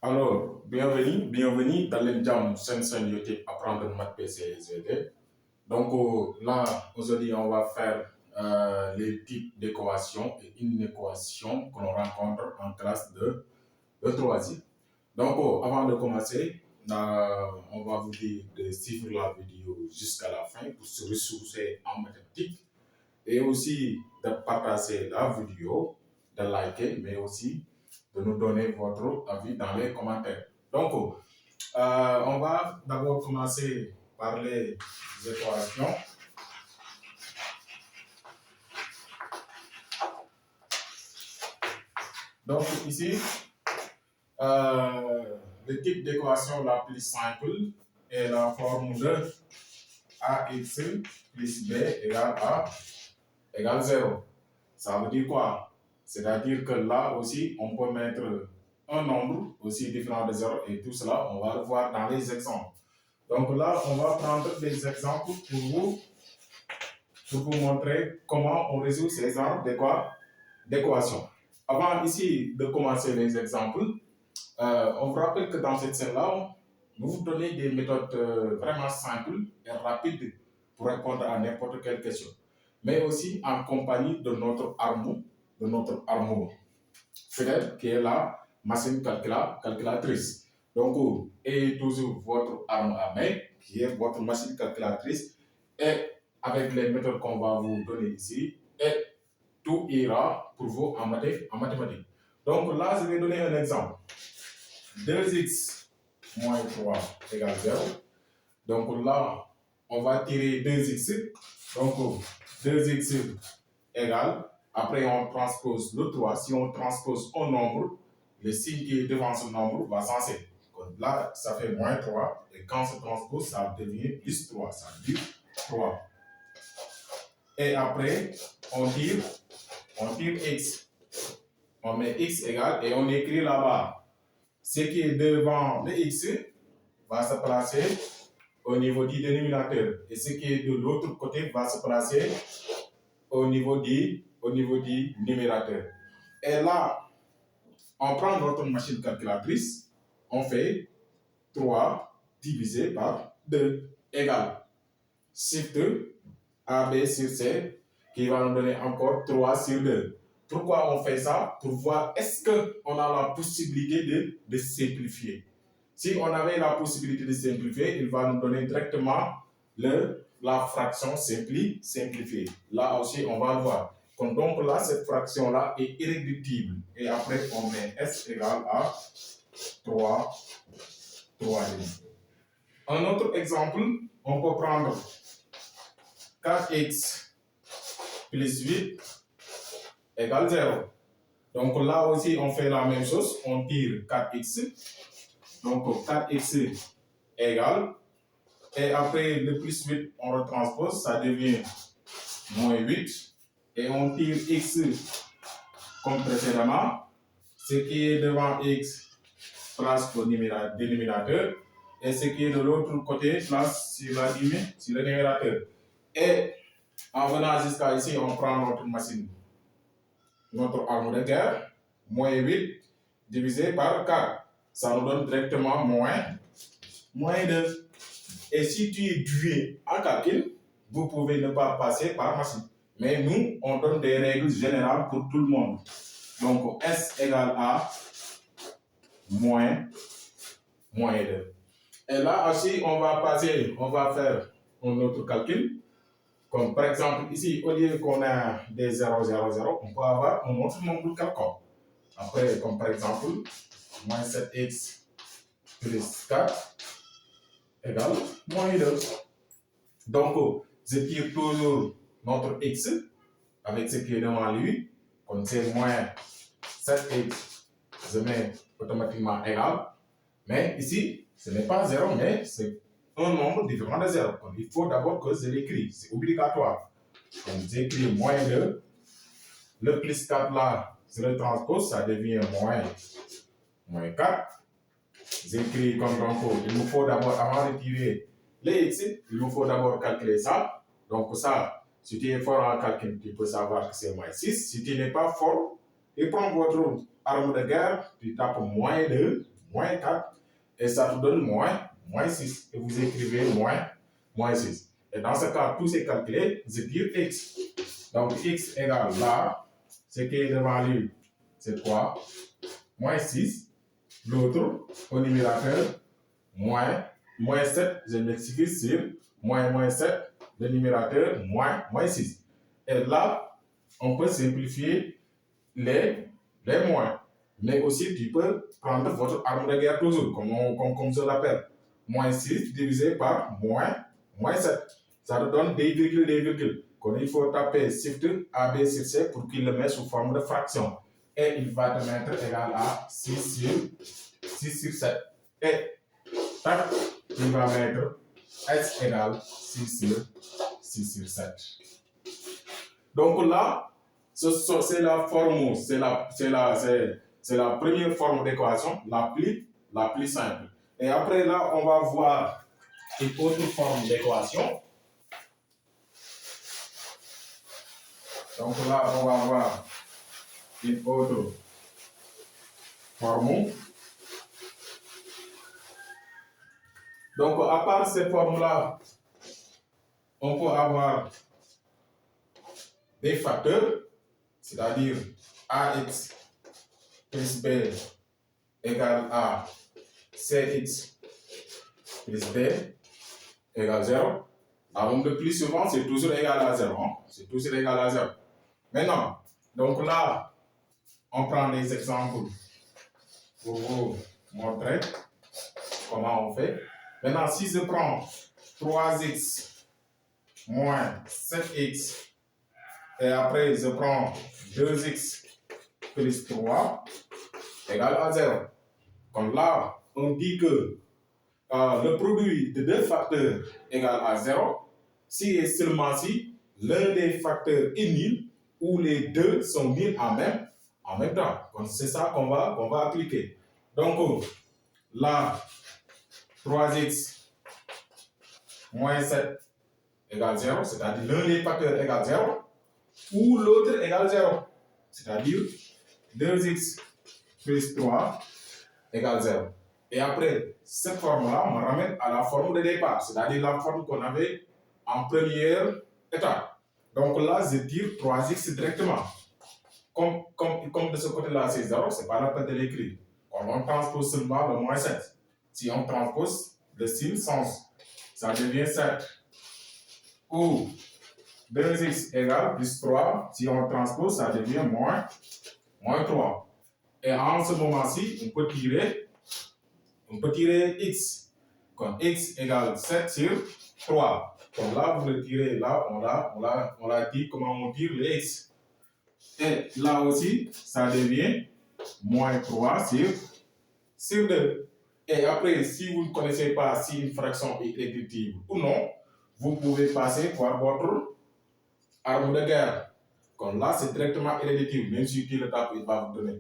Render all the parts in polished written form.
Alors, bienvenue dans le jam chaîne YouTube Apprendre Math PC et GT. Donc là, aujourd'hui, on va faire les types d'équations et une équation que l'on rencontre en classe de troisième. Donc, avant de commencer, on va vous dire de suivre la vidéo jusqu'à la fin pour se ressourcer en mathématiques et aussi de partager la vidéo, de liker, mais aussi de nous donner votre avis dans les commentaires. Donc, on va d'abord commencer par les équations. Donc, ici, le type d'équation la plus simple est la forme de ax plus b égale 0. Ça veut dire quoi? C'est-à-dire que là aussi, on peut mettre un nombre aussi différent de 0 et tout cela, on va le voir dans les exemples. Donc là, on va prendre des exemples pour vous montrer comment on résout ces genres d'équations. Avant ici de commencer les exemples, on vous rappelle que dans cette scène-là, nous vous donnons des méthodes vraiment simples et rapides pour répondre à n'importe quelle question, mais aussi en compagnie de notre arme fidèle qui est la machine calculatrice. Donc, ayez toujours votre arme à main qui est votre machine calculatrice et avec les méthodes qu'on va vous donner ici, et tout ira pour vous en mathématiques. Donc là, je vais donner un exemple. 2x moins 3 égale 0. Donc là, on va tirer 2x. Donc 2x égale, après on transpose le 3. Si on transpose un nombre, le signe qui est devant ce nombre va censer. Là, ça fait moins 3. Et quand on transpose, ça devient plus 3. Ça veut dire 3. Et après, on tire x. On met x égale et on écrit là-bas. Ce qui est devant le x va se placer au niveau du dénominateur. Et ce qui est de l'autre côté va se placer au niveau du numérateur. Et là, on prend notre machine calculatrice, on fait 3 divisé par 2 égale Shift AB sur C qui va nous donner encore 3 sur 2. Pourquoi on fait ça? Pour voir est-ce qu'on a la possibilité de simplifier. Si on avait la possibilité de simplifier, il va nous donner directement la fraction simplifiée. Là aussi, on va le voir. Donc là, cette fraction-là est irréductible. Et après, on met S égale à 3. Un autre exemple, on peut prendre 4x plus 8 égale 0. Donc là aussi, on fait la même chose. On tire 4x. Donc 4x égale. Et après le plus 8, on retranspose. Ça devient moins 8. Et on tire x comme précédemment. Ce qui est devant x place au dénominateur. Et ce qui est de l'autre côté place sur le numérateur. Et en venant jusqu'à ici, on prend notre machine, notre arme de guerre, moins 8 divisé par 4. Ça nous donne directement moins 2. Et si tu es doué en calcul, vous pouvez ne pas passer par machine. Mais nous, on donne des règles générales pour tout le monde. Donc, S égale à moins 2. Et là aussi, on va faire un autre calcul. Comme par exemple, ici, au lieu qu'on a des 0, 0, 0, on peut avoir un autre nombre quelconque. Après, comme par exemple, moins 7x plus 4 égale moins 2. Donc, je tire toujours notre x avec ce qui est devant lui. Comme c'est moins 7x, je mets automatiquement égal. Mais ici, ce n'est pas 0, mais c'est un nombre différent de 0. Donc, il faut d'abord que je l'écris. C'est obligatoire. Donc, j'écris moins 2. Le plus 4 là, je le transpose, ça devient moins 4. J'écris comme donc, il nous faut d'abord, avant de tirer les x, il nous faut d'abord calculer ça. Donc ça, si tu es fort en calcul, tu peux savoir que c'est moins 6. Si tu n'es pas fort, tu prends votre arme de guerre, tu tapes moins 2. moins 4, et ça vous donne moins 6. Et vous écrivez moins 6. Et dans ce cas, tout c'est calculé, je tire x. Donc x égale là, ce qui est devant lui, c'est quoi? Moins 6. L'autre, au numérateur, moins 7, je m'excuse sur moins 7, le numérateur, moins 6. Et là, on peut simplifier les moins. Mais aussi, tu peux prendre votre arme de guerre toujours, comme je l'appelle. Moins 6 divisé par moins 7. Ça te donne des virgules. Quand il faut taper Shift A, B sur C pour qu'il le mette sous forme de fraction. Et il va te mettre égal à 6 sur 7. Et tac, il va mettre S égale 6 sur 7. Donc là, c'est la forme, c'est la première forme d'équation, la plus simple. Et après là, on va voir une autre forme d'équation. Donc là, on va voir une autre forme. Donc, à part ces formes-là, on peut avoir des facteurs, c'est-à-dire AX plus B égale à CX plus B égale 0. Alors, le plus souvent, c'est toujours égal à 0. C'est toujours égal à 0. Maintenant, donc là, on prend des exemples pour vous montrer comment on fait. Maintenant, si je prends 3x moins 7x et après je prends 2x plus 3 égale à 0. Comme là, on dit que le produit de deux facteurs égale à 0 si et seulement si l'un des facteurs est nul ou les deux sont nuls en même temps. C'est ça qu'on va appliquer. Donc là, 3x moins 7 égale 0, c'est-à-dire l'un des facteurs égale 0, ou l'autre égale 0, c'est-à-dire 2x plus 3 égale 0. Et après, cette forme-là me ramène à la forme de départ, c'est-à-dire la forme qu'on avait en première étape. Donc là, je tire 3x directement. Comme de ce côté-là, c'est 0, ce n'est pas la peine de l'écrire. On transpose seulement le moins 7. Si on transpose le signe sens, ça devient 7. Ou 2x égale plus 3, si on transpose, ça devient moins 3. Et en ce moment-ci, on peut tirer x. Quand x égale 7 sur 3. Donc là, vous le tirez là, on l'a dit comment on tire le x. Et là aussi, ça devient moins 3 sur 2. Et après, si vous ne connaissez pas si une fraction est réductible ou non, vous pouvez passer par votre arme de guerre. Comme là, c'est directement irréductible. Même si tu le tapes, il va vous donner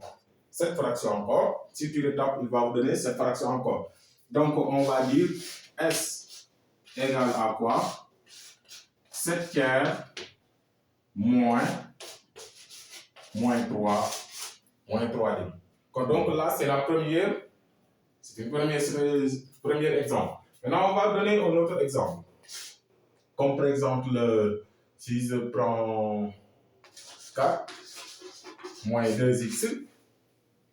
cette fraction encore. Si tu le tapes, il va vous donner cette fraction encore. Donc, on va dire S égale à quoi? 7 tiers moins 3 demi. Donc là, c'est la première. C'est un premier exemple. Maintenant, on va donner un autre exemple. Comme par exemple, si je prends 4 moins 2x,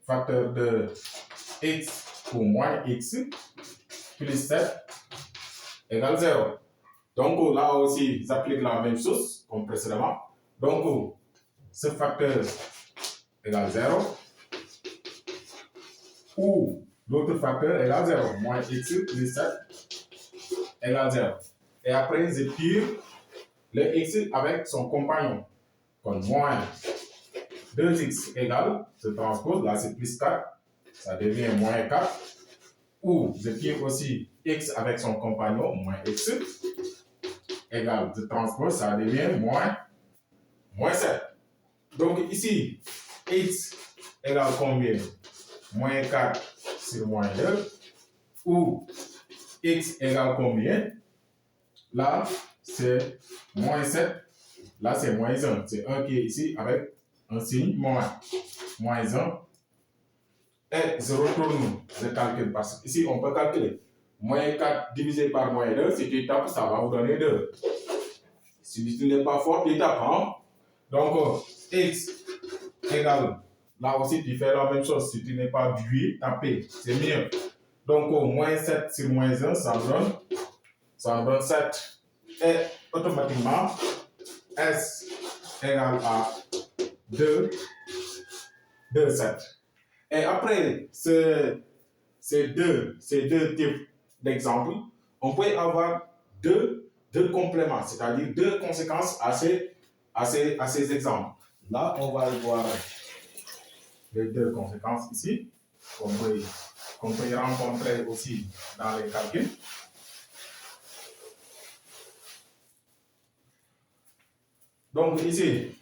facteur de x pour moins x, plus 7 égale 0. Donc là aussi, j'applique la même chose comme précédemment. Donc, ce facteur égale 0, ou l'autre facteur égale 0, moins x plus 7 égale 0. Et après, je tire le x avec son compagnon. Comme moins 2x égale, je transpose, là c'est plus 4, ça devient moins 4. Ou je tire aussi x avec son compagnon, moins x, égale, je transpose, ça devient moins 7. Donc ici, x égale combien? Moins 4 sur moins 2. Ou x égale combien? Là, c'est moins 7. Là, c'est moins 1. C'est 1 qui est ici avec un signe moins. Moins 1. Et je retourne le calcul parce qu'ici, on peut calculer. Moins 4 divisé par moins 2, si tu tapes, ça va vous donner 2. Si tu n'es pas fort, tu tapes. Hein? Donc, x égale, là aussi, tu fais la même chose. Si tu n'es pas doué, taper, c'est mieux. Donc, moins 7 sur moins 1, ça me donne 7. Et automatiquement, S égale à 2, 2, 7. Et après ces deux types d'exemples, on peut avoir deux compléments, c'est-à-dire deux conséquences à ces exemples. Là, on va voir les deux conséquences ici, qu'on peut y rencontrer aussi dans les calculs. Donc ici,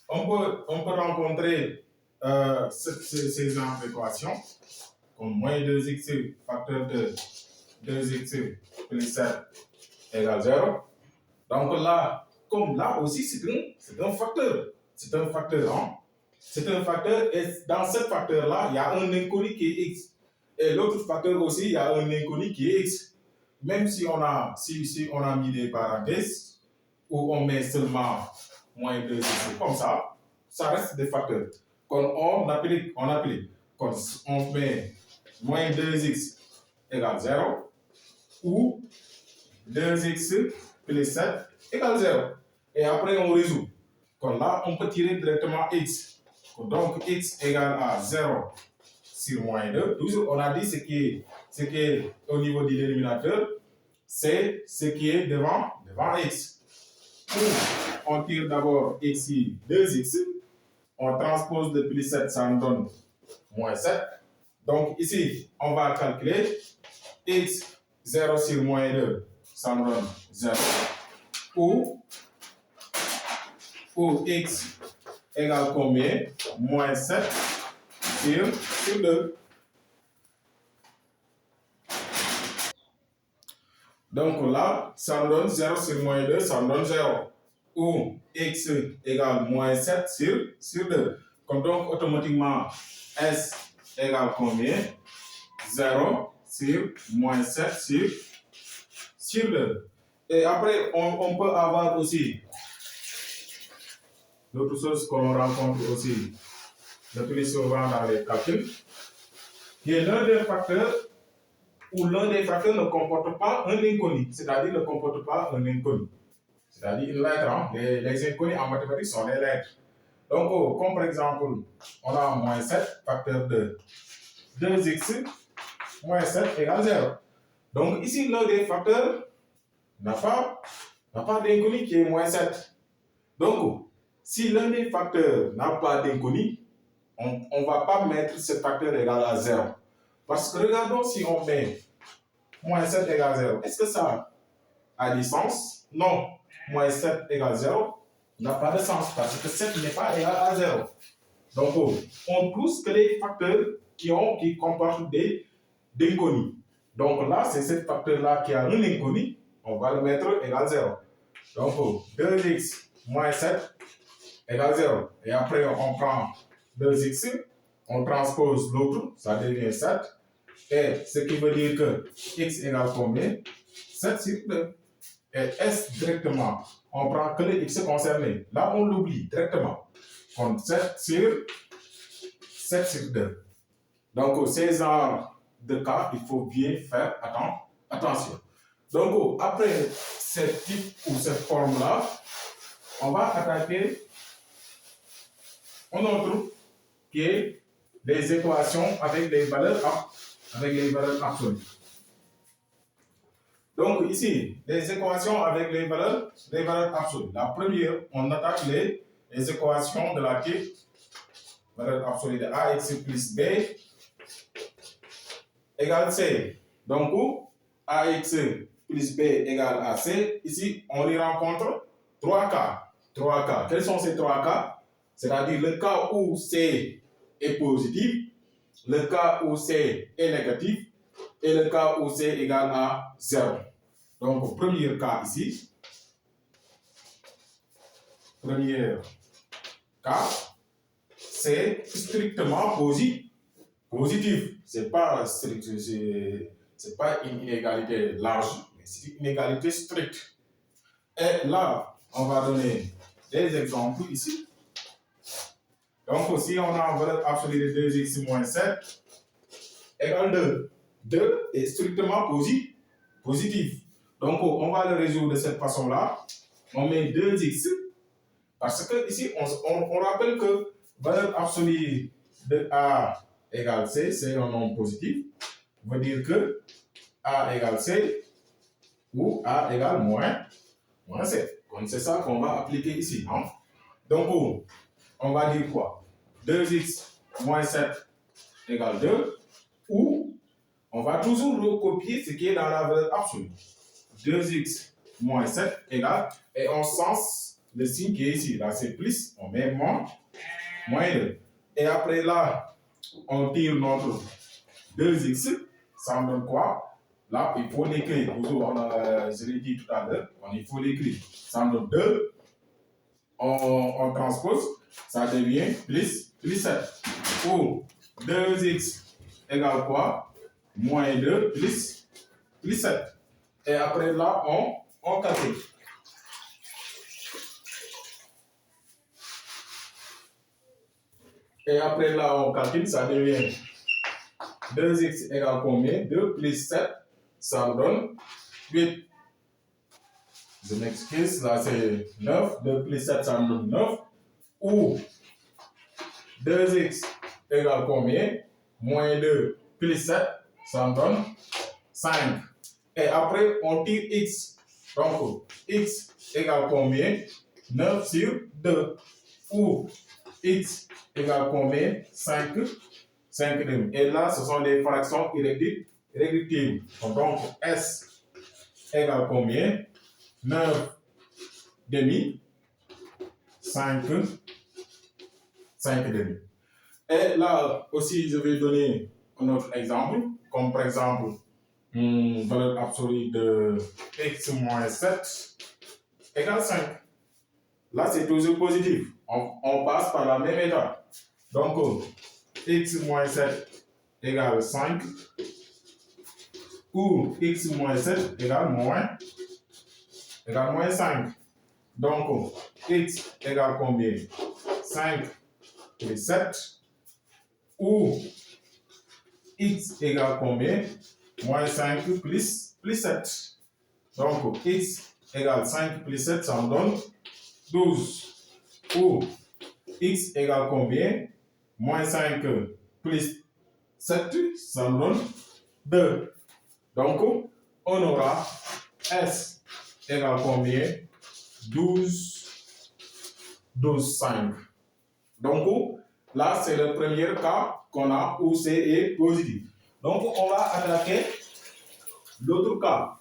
on peut rencontrer ces genres d'équations comme moins 2x facteur de 2x plus 7 égale 0. Donc là, comme là aussi, c'est un facteur. C'est un facteur. Hein? C'est un facteur et dans ce facteur-là, il y a un inconnu qui est x. Et l'autre facteur aussi, il y a un inconnu qui est x. Même si on a mis des parenthèses, où on met seulement moins 2x comme ça reste des facteurs. Quand on applique, quand on met moins 2x égale 0, ou 2x plus 7 égale 0. Et après, on résout. Donc là, on peut tirer directement x. Donc, x égale à 0 sur moins 2. Toujours, on a dit ce qui est au niveau du dénominateur, c'est ce qui est devant x. On tire d'abord ici 2x. On transpose le plus 7, ça nous donne moins 7. Donc ici, on va calculer x 0 sur moins 2, ça nous donne 0. Ou x égale combien? Moins 7 sur 2. Donc là, ça nous donne 0 sur moins 2, ça nous donne 0. Ou x égale moins 7 sur 2. Donc automatiquement, s égale combien? 0 sur moins 7 sur 2. Et après, on peut avoir aussi d'autres choses qu'on rencontre aussi le plus souvent dans les calculs, qui est l'un des facteurs où l'un des facteurs ne comporte pas un inconnu, c'est-à-dire ne comporte pas un inconnu. C'est-à-dire une lettre. Hein? Les inconnus en mathématiques sont les lettres. Donc, comme par exemple, on a moins 7, facteur de 2x, moins 7 égale 0. Donc, ici, l'un des facteurs n'a pas d'inconnu qui est moins 7. Donc, si l'un des facteurs n'a pas d'inconnu, on ne va pas mettre ce facteur égal à 0. Parce que regardons si on met moins 7 égale 0. Est-ce que ça a du sens? Non. Moins 7 égale 0 n'a pas de sens parce que 7 n'est pas égal à 0. Donc, on touche que les facteurs qui comportent des inconnus. Donc là, c'est ce facteur-là qui a un inconnu. On va le mettre égal 0. Donc, 2x moins 7 égale 0. Et après, on prend 2x, on transpose l'autre, ça devient 7. Et ce qui veut dire que x égale combien? 7 sur 2. Et S directement, on prend que les x concernés. Là, on l'oublie directement. Donc, 7 sur 2. Donc, ces genres de cas, il faut bien faire attention. Donc, après ce type ou cette forme-là, on va attaquer un autre qui est les équations avec les valeurs absolues. Donc ici, les équations avec les valeurs absolues. La première, on attaque les équations de la type valeur absolue de ax plus b égale c. Donc, ax plus b égale à c. Ici, on y rencontre 3 cas. 3 cas. Quels sont ces 3 cas? C'est-à-dire le cas où c est positif, le cas où c est négatif et le cas où c égale à 0. Donc, premier cas ici. Premier cas, c'est strictement positif. positive. C'est pas strict, c'est pas une inégalité large, mais c'est une inégalité stricte. Et là, on va donner des exemples ici. Donc, si on a une valeur absolue de 2x moins 7 égale 2. 2 est strictement positif. Donc, on va le résoudre de cette façon-là. On met 2x parce que ici, on rappelle que valeur absolue de A égale C, c'est un nombre positif. Ça veut dire que A égale C ou A égale moins C. Donc, c'est ça qu'on va appliquer ici. Non? Donc, on va dire quoi? 2x moins 7 égale 2 ou on va toujours recopier ce qui est dans la valeur absolue. 2x moins 7 égale, et on sens le signe qui est ici. Là, c'est plus, on met moins 2. Et après là, on tire notre 2x, ça me donne quoi? Là, il faut l'écrire. Toujours, je l'ai dit tout à l'heure, il faut l'écrire. Ça me donne 2. On transpose, ça devient plus 7. Ou 2x égale quoi? Moins 2 plus 7. Et après là, on calcule. Et après là, on calcule, ça devient 2x égale combien? 2 plus 7, ça me donne 8. Je m'excuse, là c'est 9. 2 plus 7, ça me donne 9. Ou 2x égale combien? Moins 2 plus 7, ça me donne 5. Et après, on tire x. Donc, x égale combien? 9 sur 2. Ou x égale combien? 5 demi. Et là, ce sont des fractions irréductibles. Donc, s égale combien? 9 demi, 5 demi. Et là aussi, je vais donner un autre exemple, comme par exemple, valeur absolue de x moins 7 égale 5. Là, c'est toujours positif. On passe par la même étape. Donc, x moins 7 égale 5 ou x moins 7 égale moins 5. Donc, x égale combien? 5 plus 7 ou x égale combien? Moins 5 plus 7. Donc, x égale 5 plus 7, ça me donne 12. Ou x égale combien? Moins 5 plus 7, ça me donne 2. Donc, on aura s égale combien? 12, 5. Donc, là, c'est le premier cas qu'on a où C est positif. Donc, on va attaquer l'autre cas.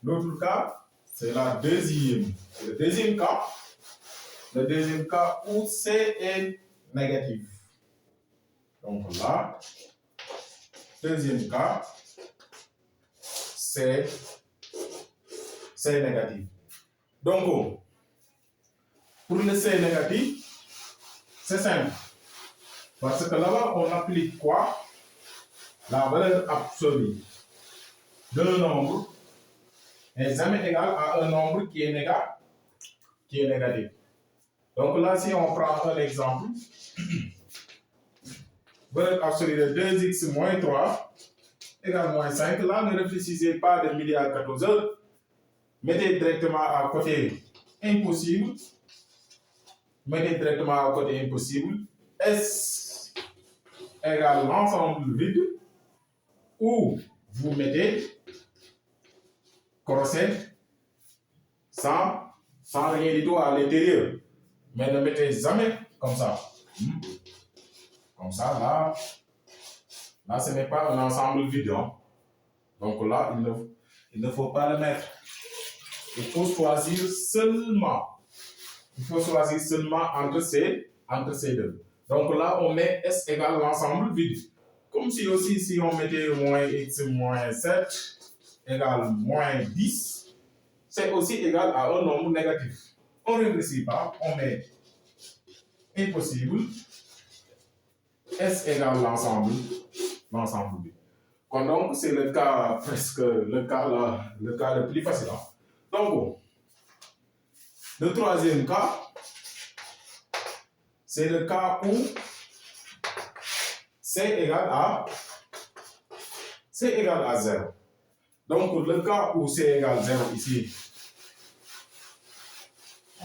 L'autre cas, c'est le deuxième cas. Le deuxième cas où C est négatif. Donc là, deuxième cas, c'est négatif. Donc, pour le C négatif, c'est simple. Parce que là-bas, on applique quoi? La valeur absolue d'un nombre n'est jamais égale à un nombre qui est négatif. Donc là, si on prend un exemple, valeur absolue de 2x moins 3 égale moins 5. Là, ne réfléchissez pas de midi à 14 heures. Mettez directement à côté impossible. Mettez directement à côté impossible. S égale l'ensemble vide. Ou vous mettez crochet sans rien du tout à l'intérieur. Mais ne mettez jamais comme ça. Comme ça, là ce n'est pas un ensemble vide. Hein. Donc là, il ne faut pas le mettre. Il faut choisir seulement entre ces deux. Donc là, on met S égale l'ensemble vide. Comme si aussi, si on mettait moins x moins 7 égale moins 10, c'est aussi égal à un nombre négatif. On ne réfléchit pas, on met impossible, S égale l'ensemble l'ensemble. Donc, c'est le cas presque, le cas le plus facile. Hein. Donc, le troisième cas, c'est le cas où C égale à 0. Donc, le cas où C égale 0 ici,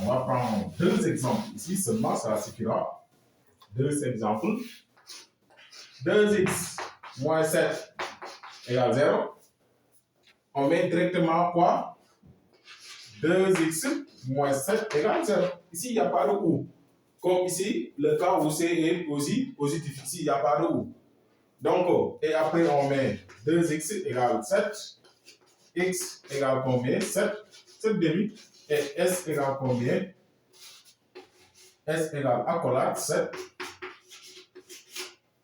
on va prendre deux exemples ici, seulement ça suffira. Deux exemples. 2x moins 7 égale 0. On met directement quoi? 2x moins 7 égale 0. Ici, il n'y a pas de ou. Comme ici, le cas où C est aussi positif. Ici, il n'y a pas de ou. Donc, et après, on met 2x égale 7. X égale combien? 7. 7 demi. Et S égale combien? S égale accolade 7.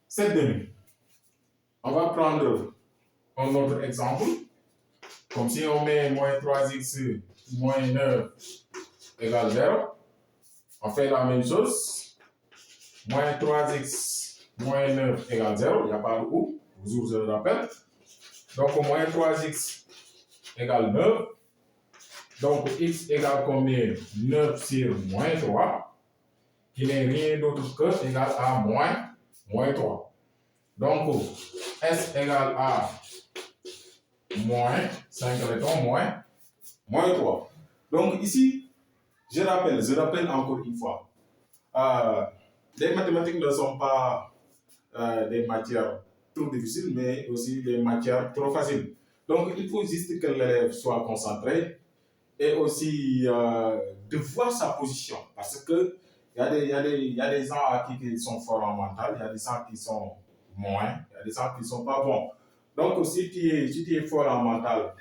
7 demi. On va prendre un autre exemple. Comme si on met moins 3x moins 9 égale 0. On fait la même chose. Moins 3x moins 9 égale 0. Il n'y a pas de ou. Je vous le rappelle. Donc, moins 3x égale 9. Donc, x égale combien? 9 sur moins 3. Qui n'est rien d'autre que égal à moins 3. Donc, S égale à moins 5 mettons, moins 3. Donc, ici, je rappelle encore une fois, les mathématiques ne sont pas des matières trop difficiles, mais aussi des matières trop faciles. Donc, il faut juste que l'élève soit concentré et aussi de voir sa position. Parce que il y a des gens à qui sont forts en mental, il y a des gens qui sont moins, il y a des gens qui ne sont pas bons. Donc, si tu es fort en mental,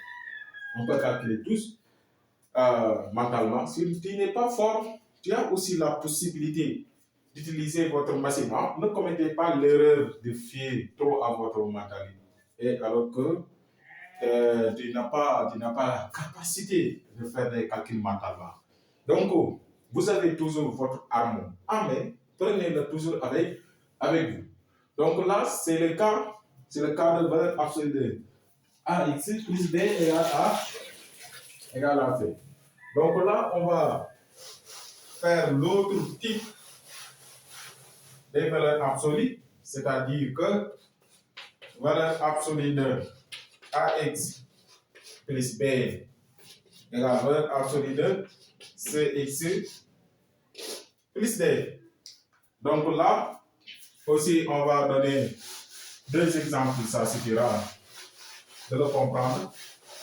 on peut calculer tous mentalement. Si tu n'es pas fort, tu as aussi la possibilité d'utiliser votre machine. Ne commettez pas l'erreur de fier trop à votre mentalité. Et alors que tu n'as pas la capacité de faire des calculs mentalement. Donc, vous avez toujours votre arme en main, prenez-le toujours avec vous. Donc là, c'est le cas de valeur absolue de AX plus B égale à C. Donc là, on va faire l'autre type de valeur absolue, c'est-à-dire que valeur absolue de AX plus B égale valeur absolue de CX plus D. Donc là, aussi, on va donner deux exemples, ça suffira de le comprendre.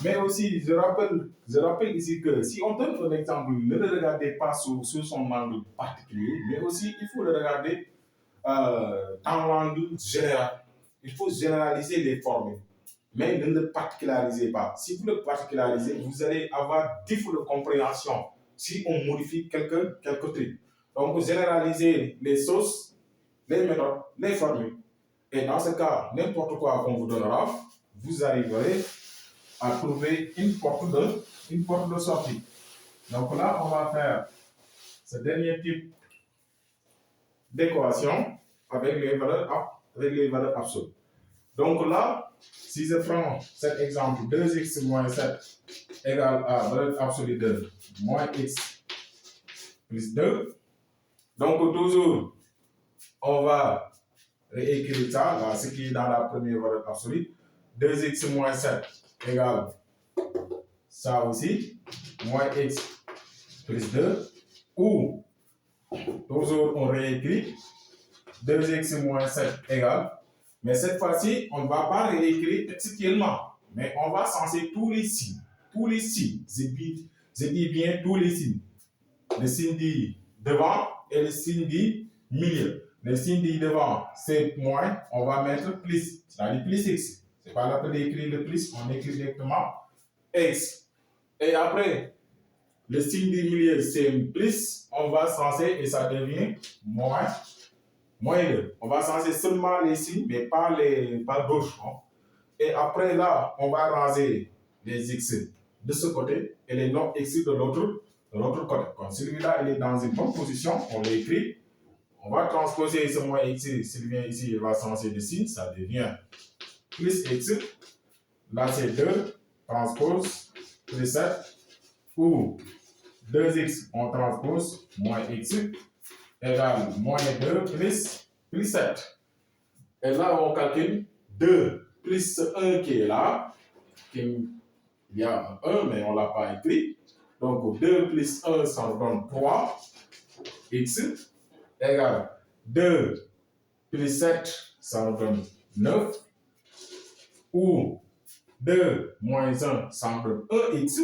Mais aussi, je rappelle ici que si on donne un exemple, ne le regardez pas sous son angle particulier, mais aussi il faut le regarder dans l'angle général. Il faut généraliser les formules, mais ne le particularisez pas. Si vous le particularisez, vous allez avoir défaut de compréhension si on modifie quelques trucs. Donc, généralisez les sources, les méthodes, les formules. Et dans ce cas, n'importe quoi qu'on vous donnera, vous arriverez à trouver une porte de sortie. Donc là, on va faire ce dernier type d'équation avec les valeurs absolues. Donc là, si je prends cet exemple, 2x moins 7 égale à valeur absolue de moins x plus 2. Donc toujours, on va réécrire ça, là, ce qui est dans la première valeur absolue. 2x moins 7 égale ça aussi, moins x plus 2, ou toujours on réécrit 2x moins 7 égale, mais cette fois-ci, on ne va pas réécrire textuellement, mais on va censer tous les signes. Tous les signes, je dis bien tous les signes. Le signe dit devant et le signe dit milieu. Le signe dit devant, c'est moins, on va mettre plus, c'est-à-dire plus x. C'est pas la peine d'écrire le plus, on écrit directement x. Et après, le signe du milieu, c'est plus, on va censer et ça devient moins 2. On va censer seulement les signes, mais pas d'autres. Hein. Et après là, on va ranger les x de ce côté et les non-x de l'autre côté. Quand celui-là il est dans une bonne position, on l'écrit. On va transposer ce moins x, s'il vient ici, il va changer de signe, ça devient plus x. Là, c'est 2 transpose plus 7. Ou 2x, on transpose moins x égale moins 2 plus 7. Et là, on calcule 2 plus 1 qui est là. Il y a un 1, mais on ne l'a pas écrit. Donc 2 plus 1, ça donne 3. X égale 2 plus 7, ça nous donne 9. Ou 2 moins 1, ça nous donne 1x.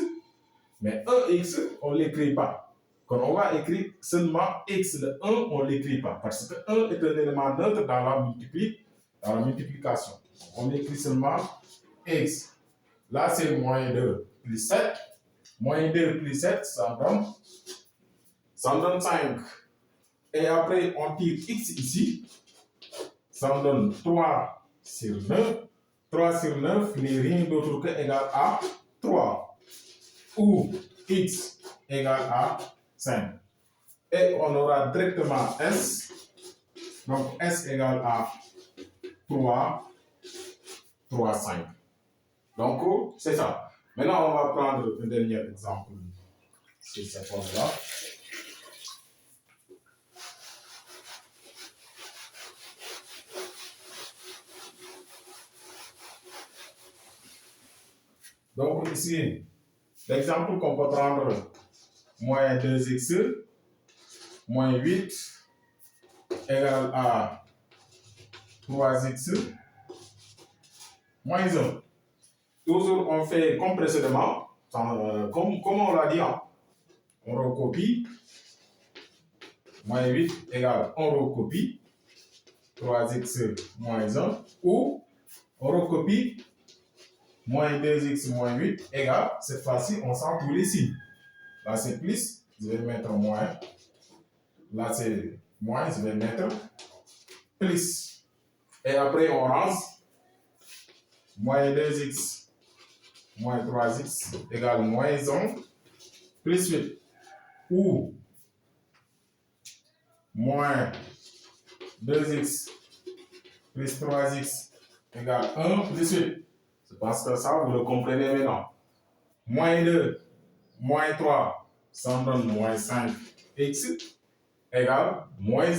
Mais 1x, on ne l'écrit pas. Quand on va écrire seulement x, le 1, on ne l'écrit pas. Parce que 1 est un élément neutre dans la multiplication. On écrit seulement x. Là, c'est moins 2 plus 7. Moins 2 plus 7, ça donne 5. Et après, on tire x ici. Ça donne 3 sur 9. 3 sur 9 n'est rien d'autre que égal à 3. Ou x égale à 5. Et on aura directement s. Donc s égale à 3, 3, 5. Donc c'est ça. Maintenant, on va prendre un dernier exemple sur cette forme-là. Donc ici, l'exemple qu'on peut prendre, moins 2x moins 8 égale à 3x moins 1. Toujours, on fait comme précédemment, comme on l'a dit, hein. On recopie. Moins 8 égale, on recopie. 3x moins 1. Ou on recopie. Moins 2x moins 8 égale, cette fois-ci, on sent tous les signes. Là, c'est plus, je vais mettre moins. Là, c'est moins, je vais mettre plus. Et après, on range. Moins 2x moins 3x égale moins 1 plus 8. Ou moins 2x plus 3x égale 1 plus 8. Je pense que ça, vous le comprenez maintenant. Moins 2, moins 3, ça donne moins 5x égale moins 1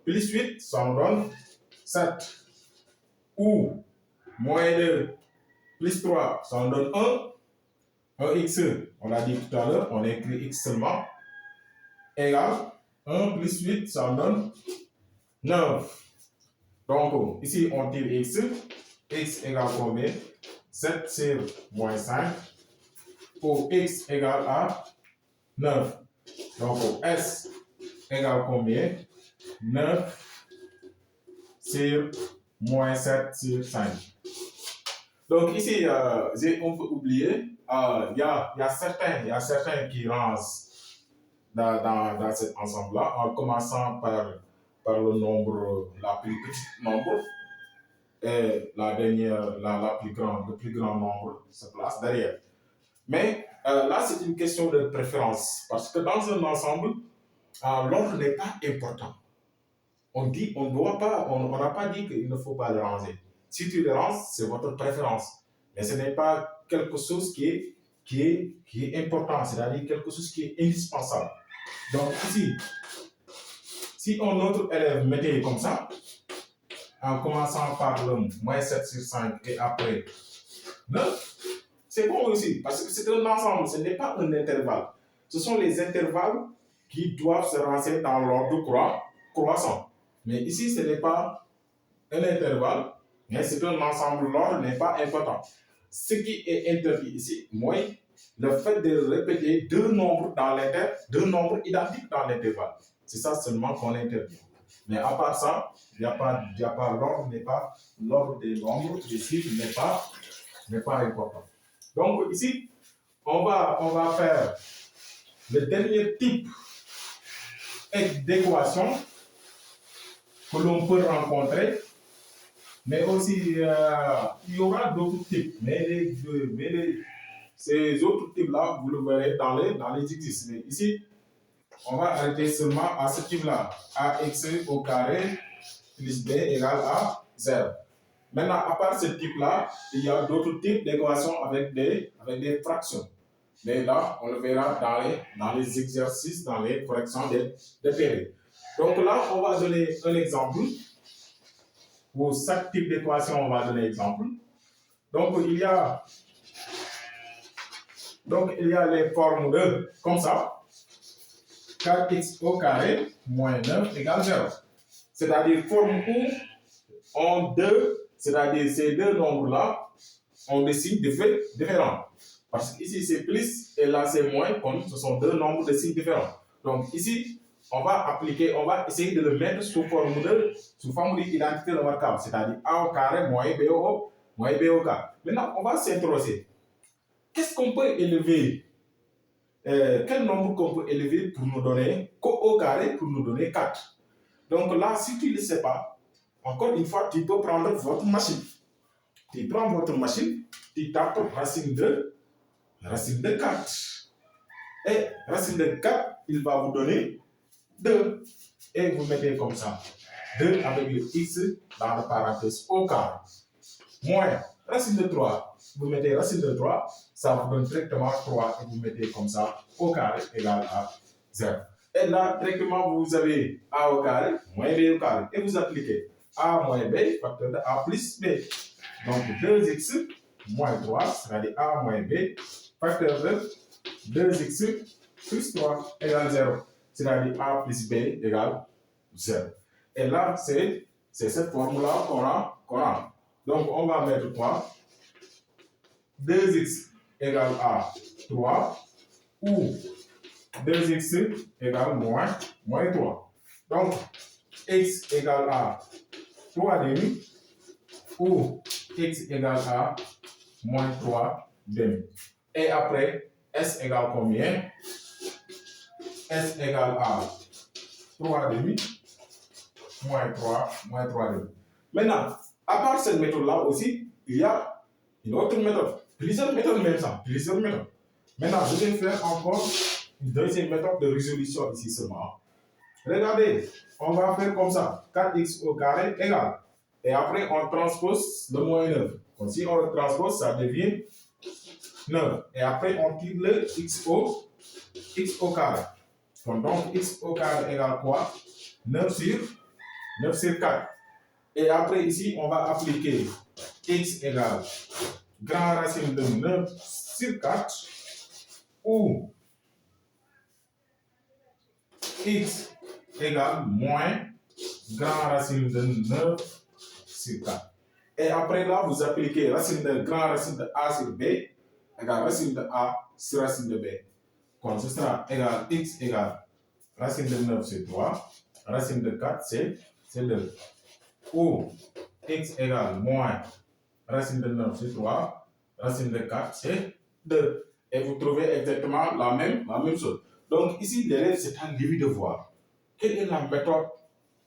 plus 8, ça nous donne 7. Ou moins 2 plus 3, ça nous donne 1. 1x, on l'a dit tout à l'heure, on écrit x seulement, égale 1 plus 8, ça nous donne 9. Donc, ici, on tire x. X égale combien? 7 sur moins 5. Pour x égale à 9. Donc, S égale combien? 9 sur moins 7 sur 5. Donc, ici, on peut oublier, il y a certains qui rangent dans cet ensemble-là, en commençant par le nombre, la plus petite nombre, et la dernière, le plus grand nombre se place derrière. Mais là, c'est une question de préférence, parce que dans un ensemble, l'ordre n'est pas important. On n'a pas dit qu'il ne faut pas le ranger. Si tu le ranges, c'est votre préférence. Mais ce n'est pas quelque chose qui est important, c'est-à-dire quelque chose qui est indispensable. Donc ici, si un autre élève mettait comme ça, en commençant par le moins 7 sur 5 et après 9, c'est bon aussi, parce que c'est un ensemble, ce n'est pas un intervalle. Ce sont les intervalles qui doivent se ranger dans l'ordre croissant. Mais ici, ce n'est pas un intervalle, mais c'est un ensemble, l'ordre n'est pas important. Ce qui est interdit ici, moi, le fait de répéter deux nombres identiques dans l'intervalle. C'est ça seulement qu'on interdit. Mais à part ça, l'ordre des nombres ici n'est pas important. Donc ici, on va faire le dernier type d'équation que l'on peut rencontrer, mais aussi il y aura d'autres types, mais ces autres types-là, vous le verrez dans les exercices. Mais ici, on va arrêter seulement à ce type-là, ax au carré plus b égale à 0. Maintenant, à part ce type-là, il y a d'autres types d'équations avec des fractions. Mais là, on le verra dans les exercices, dans les corrections des périodes. Donc là, on va donner un exemple. Pour chaque type d'équation, on va donner un exemple. Donc, il y a les formes de, comme ça, 4x au carré moins 9 égale 0. C'est-à-dire forme où c'est-à-dire ces deux nombres-là ont des signes différents. Parce qu'ici c'est plus et là c'est moins, comme ce sont deux nombres de signes différents. Donc ici, on va essayer de le mettre sous forme d'identité remarquable, c'est-à-dire a au carré moins b au carré. Maintenant, on va s'interroger. Qu'est-ce qu'on peut élever quel nombre qu'on peut élever pour nous donner au carré pour nous donner 4. Donc là, si tu ne le sais pas, encore une fois, tu peux prendre votre machine. Tu prends votre machine, tu tapes racine de 4. Et racine de 4, il va vous donner 2. Et vous mettez comme ça. 2 avec le x dans la parenthèse au carré. Moins racine de 3. Vous mettez racine de 3, ça vous donne directement 3 et vous mettez comme ça au carré égale à 0. Et là, directement, vous avez a au carré moins b au carré. Et vous appliquez a moins b, facteur de a plus b. Donc 2x moins 3, c'est-à-dire a moins b, facteur de 2x plus 3 égale 0. C'est-à-dire a plus b égale 0. Et là, c'est cette formule-là qu'on a. Donc, on va mettre 3. 2x égale à 3 ou 2x égale moins 3. Donc, x égale à 3 demi ou x égale à moins 3 demi. Et après, s égale combien? S égale à 3 demi moins 3 demi. Maintenant, à part cette méthode-là aussi, il y a une autre méthode. Plusieurs méthodes même ça. Plusieurs méthodes. Maintenant, je vais faire encore une deuxième méthode de résolution ici seulement. Regardez, on va faire comme ça. 4x au carré égale. Et après, on transpose le moins 9. Donc, si on le transpose, ça devient 9. Et après, on tire le x au carré. Donc, x au carré égale quoi? 9 sur 4. Et après, ici, on va appliquer x égale grand racine de 9 sur 4 ou x égale moins grand racine de 9 sur 4. Et après là, vous appliquez grand racine de a sur b égale racine de a sur racine de b. Donc ce sera égal x égale racine de 9 sur 3, racine de 4 c'est 2. Ou x égale moins racine de 9 sur 3, racine de 4 c'est 2. Et vous trouvez exactement la même chose. Donc ici, l'élève c'est à lui de voir quelle est la méthode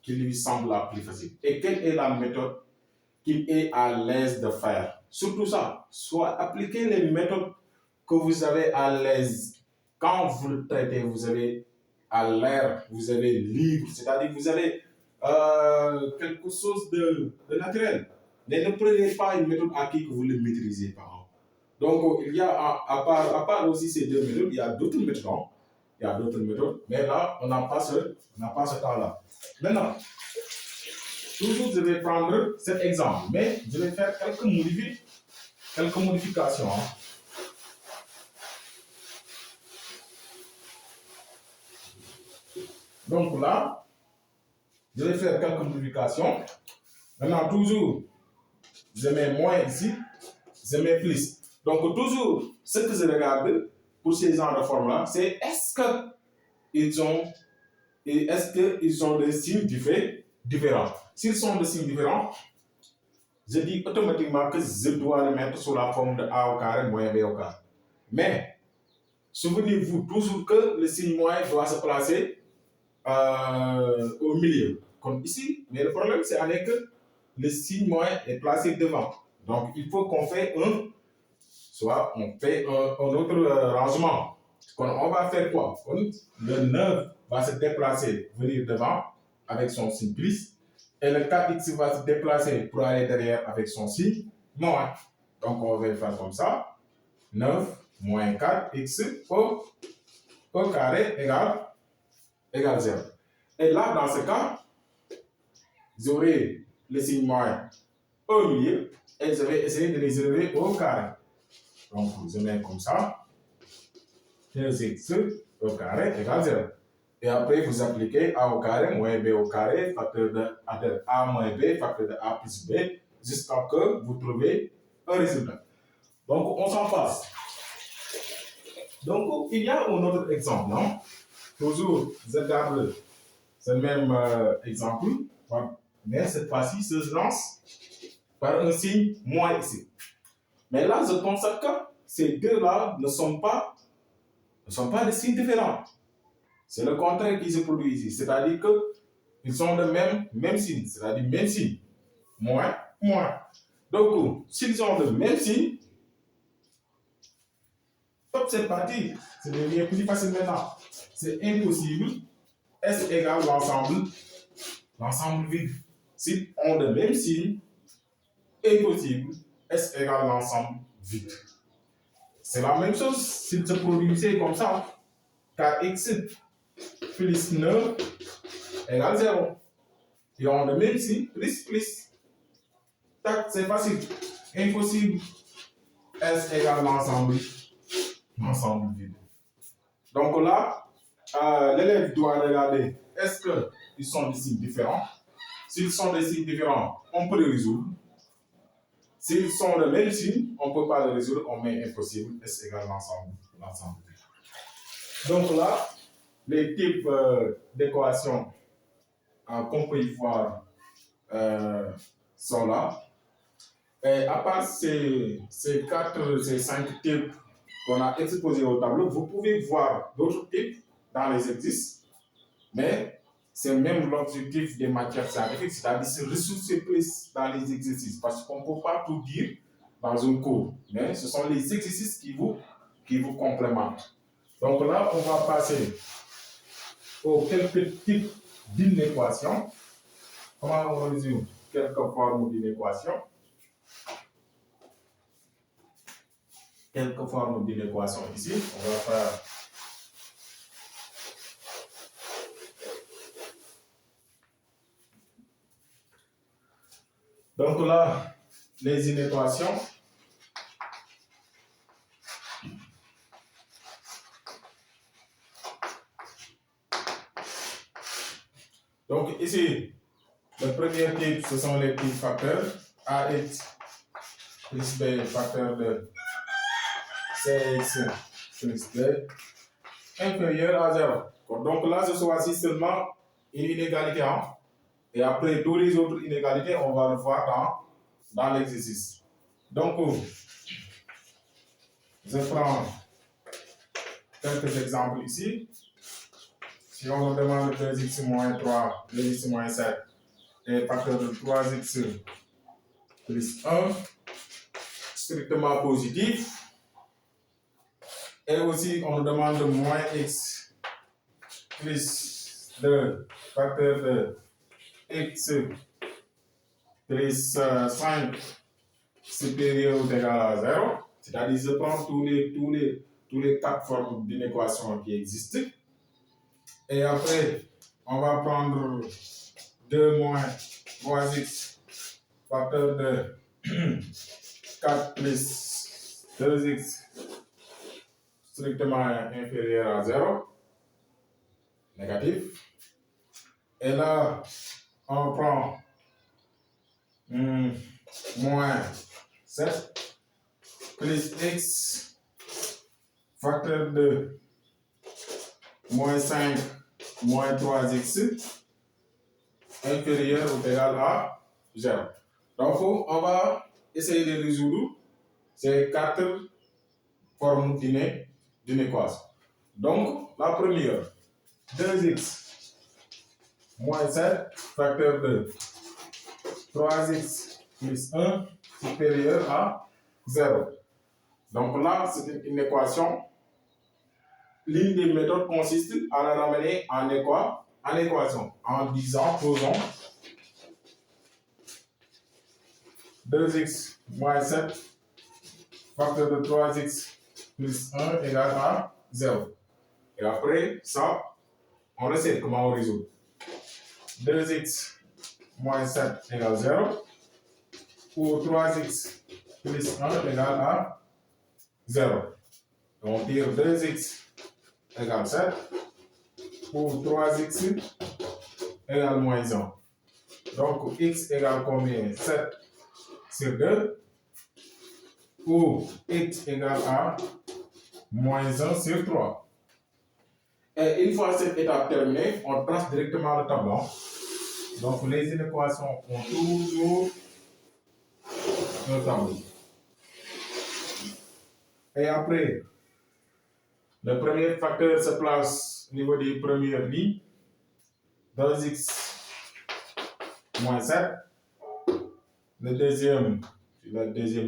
qui lui semble la plus facile et quelle est la méthode qu'il est à l'aise de faire. Surtout ça, soit appliquer les méthodes que vous avez à l'aise. Quand vous le traitez, vous avez à l'air, vous avez libre, c'est-à-dire vous avez quelque chose de naturel. Mais ne prenez pas une méthode acquise que vous ne maîtrisez pas. Donc, il y a, à part aussi ces deux méthodes, il y a d'autres méthodes. Il y a d'autres méthodes, mais là, on n'a pas ce temps-là. Maintenant, toujours, je vais prendre cet exemple, mais je vais faire quelques modifications. Donc là, je vais faire quelques modifications. Maintenant, toujours, je mets moins ici, je mets plus. Donc, toujours, ce que je regarde pour ces genres de formes-là, c'est est-ce qu'ils ont des signes différents. S'ils sont de signes différents, je dis automatiquement que je dois le mettre sous la forme de a au carré moins b au carré. Mais, souvenez-vous toujours que le signe moins doit se placer au milieu, comme ici. Mais le problème, c'est que le signe moins est placé devant. Donc, il faut qu'on fait un autre rangement. On va faire quoi? Le 9 va se déplacer, venir devant avec son signe plus. Et le 4x va se déplacer pour aller derrière avec son signe moins. Donc, on va faire comme ça. 9 moins 4x au carré égale 0. Et là, dans ce cas, j'aurai le signe moins au milieu et je vais essayer de les élever au carré. Donc, je mets comme ça. 2x au carré égale 0. Et après, vous appliquez a au carré moins b au carré, facteur de a moins b, facteur de a plus b, jusqu'à ce que vous trouvez un résultat. Donc, on s'en passe. Donc, il y a un autre exemple, non? Toujours, je garde ce même exemple, mais cette fois-ci, se lance par un signe moins ici. Mais là, je constate que ces deux-là ne sont pas des signes différents. C'est le contraire qui se produit ici. C'est-à-dire qu'ils sont de même signe, c'est-à-dire même signe. Moins, moins. Donc, s'ils ont le même signe, top, c'est parti. C'est devient plus facile maintenant. C'est impossible. S égale l'ensemble vide. S'ils ont le même signe, impossible. S égale l'ensemble vide. C'est la même chose s'il se produisait comme ça. Car x plus 9 égale 0. Ils ont le même signe, plus. Tac, c'est facile. Impossible. S égale l'ensemble vide. Donc là, l'élève doit regarder est-ce qu'ils sont des signes différents. S'ils sont des signes différents, on peut les résoudre. S'ils sont le même signe, on ne peut pas le résoudre, on met impossible, S égale l'ensemble vide. Donc là, les types d'équations qu'on peut y voir sont là. Et à part ces 5 types qu'on a exposés au tableau, vous pouvez voir d'autres types dans les exercices, mais c'est même l'objectif des matières scientifiques, c'est-à-dire se ressourcer plus dans les exercices, parce qu'on ne peut pas tout dire dans un cours, mais ce sont les exercices qui vous complémentent. Donc là, on va passer aux quelques types d'inéquations. Comment on résume quelques formes d'inéquations? Quelques formes d'inéquations ici. On va faire donc là, les inéquations. Donc ici, le premier type, ce sont les types facteurs. AX plus B, facteur de CX plus D, inférieur à 0. Donc là, je choisis seulement une inégalité. Et après, tous les autres inégalités, on va le voir dans l'exercice. Donc, je prends quelques exemples ici. Si on me demande 2x moins 3, 2x moins 7, et facteur de 3x plus 1, strictement positif. Et aussi, on me demande moins x plus 2, facteur de x plus 5 supérieur ou égal à 0. C'est-à-dire, je prends tous les 4 formes d'inéquation qui existent. Et après, on va prendre 2 moins 3x, facteur de 4 plus 2x strictement inférieur à 0, négatif. Et là, on prend moins 7 plus x, facteur de moins 5 moins 3x inférieur ou égal à 0. Donc, on va essayer de résoudre ces 4 formes d'inéquation. Donc, la première, 2x moins 7, facteur de 3x plus 1 supérieur à 0. Donc là, c'est une équation. L'une des méthodes consiste à la ramener en équation, en disant, posons 2x moins 7 facteur de 3x plus 1 égale à 0. Et après, ça, on essaie comment on résout. 2x moins 7 égale 0. Ou 3x plus 1 égale à 0. On tire 2x égale 7. Ou 3x égale moins 1. Donc, x égale combien? 7 sur 2. Ou x égale à moins 1 sur 3. Et une fois cette étape terminée, on trace directement le tableau. Donc, les inéquations ont toujours un tableau. Et après, le premier facteur se place au niveau des premières lignes. 2x moins 7. La deuxième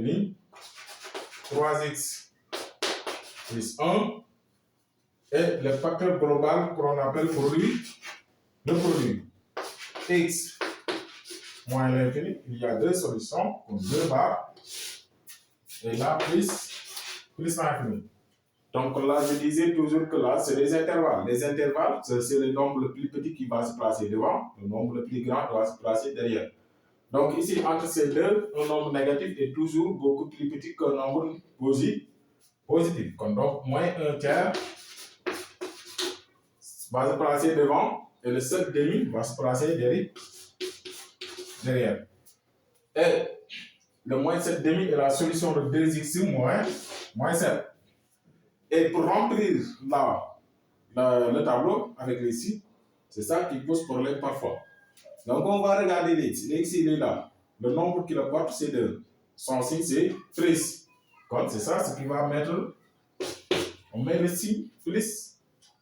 ligne. 3x plus 1. Et le facteur global qu'on appelle produit. Le produit. X moins l'infini. Il y a deux solutions, comme deux barres. Et là, plus l'infini. Donc là, je disais toujours que là, c'est des intervalles. Les intervalles, c'est le nombre le plus petit qui va se placer devant, le nombre le plus grand doit se placer derrière. Donc ici, entre ces deux, un nombre négatif est toujours beaucoup plus petit qu'un nombre positif. Donc, moins 1 tiers va se placer devant et le 7 demi va se placer derrière. Et le moins 7 demi est la solution de 2x moins 7. Et pour remplir le tableau avec les signes, c'est ça qui pose problème parfois. Donc on va regarder l'ex. L'ex il est là. Le nombre qui le porte c'est 2. Son signe c'est plus. C'est ça ce qui va mettre. On met le signe plus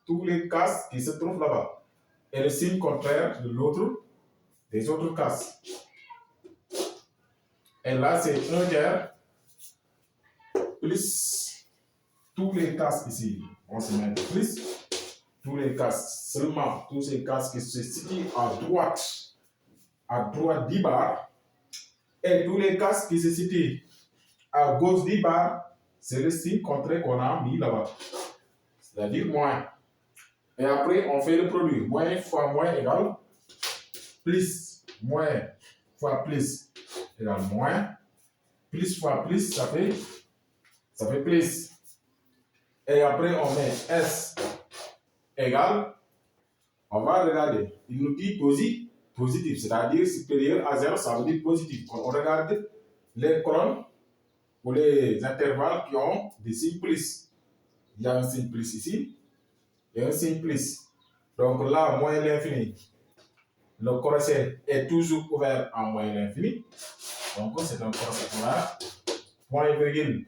tous les cases qui se trouvent là-bas. Et le signe contraire de des autres cases. Et là c'est 1 tiers plus tous les cases ici. On se met plus tous les cases, seulement tous ces cases qui se situent à droite 10 barres, et tous les cases qui se situent à gauche 10 barres, c'est le signe contraire qu'on a mis là-bas, c'est-à-dire moins. Et après, on fait le produit. Moins fois moins égale plus. Moins fois plus égale moins. Plus fois plus, ça fait plus. Et après, on met S égale, on va regarder. Il nous dit positif, c'est-à-dire supérieur à 0, ça veut dire positif. Quand on regarde les colonnes ou les intervalles qui ont des signes plus. Il y a un signe plus ici et un signe plus. Donc là, moins l'infini, le crochet est toujours ouvert en moins l'infini. Donc c'est un crochet ouvert. Point virgule,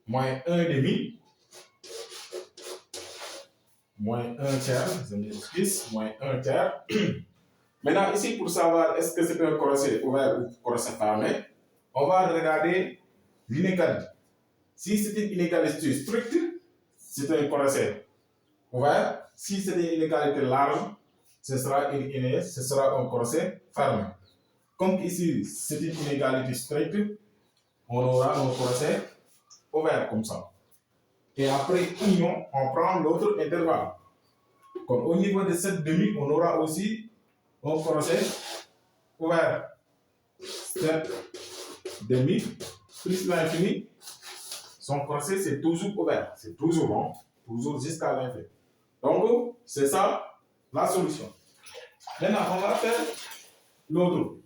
moins 1 demi. Moins 1 tiers, je m'excuse, moins 1 tiers. Maintenant, ici, pour savoir est-ce que c'est un crochet ouvert ou crochet fermé, on va regarder l'inégalité. Si c'est une inégalité stricte, c'est un crochet ouvert. Si c'est une inégalité large, ce sera un crochet fermé. Comme ici, c'est une inégalité stricte, on aura un crochet ouvert comme ça. Et après union, on prend l'autre intervalle. Comme au niveau de cette demi, on aura aussi un crochet ouvert. Cette demi plus l'infini, son crochet c'est toujours ouvert. C'est toujours bon, toujours jusqu'à l'infini. Donc, c'est ça la solution. Maintenant, on va faire l'autre.